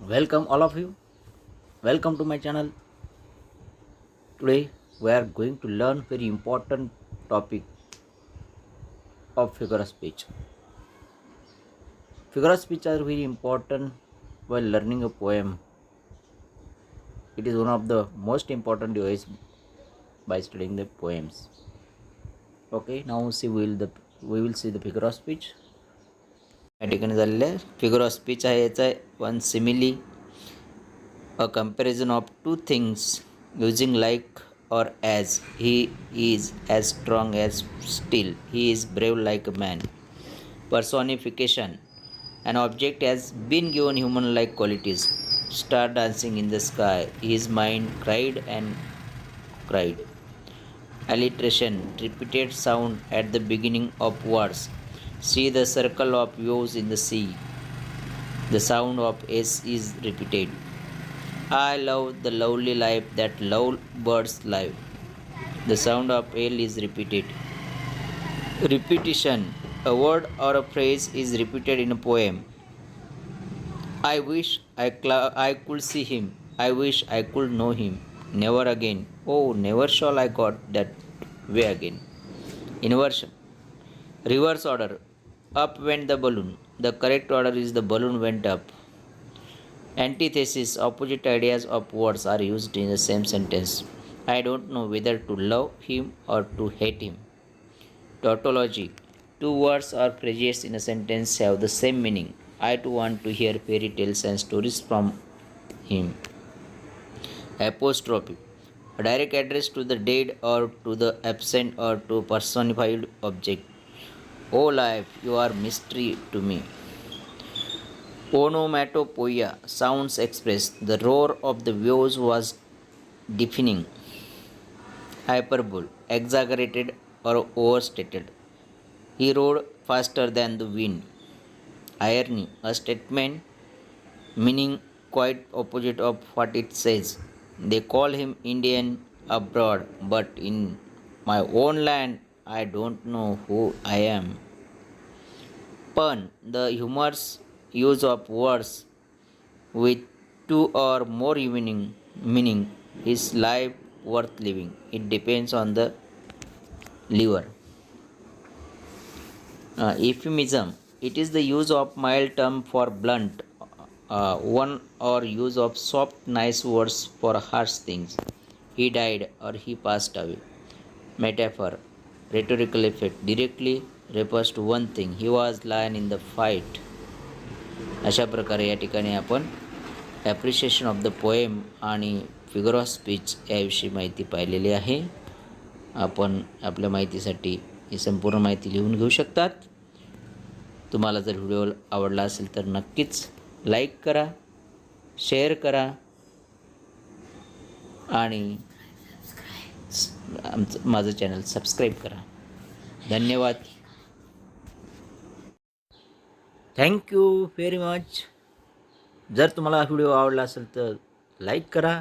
Welcome all of you. Welcome to my channel. Today we are going to learn very important topic of figure of speech. Figure of speech are very important while learning a poem. It is one of the most important ways by studying the poems. Okay, now we will see the figure of speech. या ठिकाणी झालेलं आहे figure of speech आहे याचा one simile a comparison of two things using like or as. He is as strong as steel, he is brave like a man. Personification: an object has been given human like qualities. Star dancing in the sky, his mind cried and cried. Alliteration: repeated sound at the beginning of words. See the circle of waves in the sea, the sound of s is repeated. I love the lovely life that love birds live. The sound of L is repeated. Repetition: a word or a phrase is repeated in a poem. I wish I could see him. I wish I could know him. Never again. Oh, never shall I got that way again. Inversion: reverse order. Up went the balloon. The correct order is the balloon went up. Antithesis: opposite ideas of words are used in the same sentence. I don't know whether to love him or to hate him. Tautology: two words or phrases in a sentence have the same meaning. I too want to hear fairy tales and stories from him. Apostrophe: a direct address to the dead or to the absent or to personified object. O life, you are mystery to me. Onomatopoeia: sounds expressed. The roar of the waves was deafening. Hyperbole: exaggerated or overstated. He rode faster than the wind. Irony: a statement meaning quite opposite of what it says. They call him Indian abroad, but in my own land I don't know who I am. Pun: the humorous use of words with two or more meaning. Is life worth living? It depends on the liver. Euphemism: it is the use of mild term for blunt one or use of soft nice words for harsh things. He died or he passed away. Metaphor: rhetorical effect, directly refers to one thing. He was lion in the fight. अशा प्रकारे या ठिकाणी आपण appreciation of the poem आणि figure of speech याविषयी माहिती पाहिलेली आहे. आपण आपल्या माहितीसाठी ही संपूर्ण माहिती लिहून घेऊ शकतात. तुम्हाला जर व्हिडिओ आवडला असेल तर नक्कीच लाईक करा, शेअर करा आणि माझं चॅनल सबस्क्राईब करा. धन्यवाद. Thank you very much. जर तुम्हाला व्हिडिओ आवडला असेल तर लाईक करा,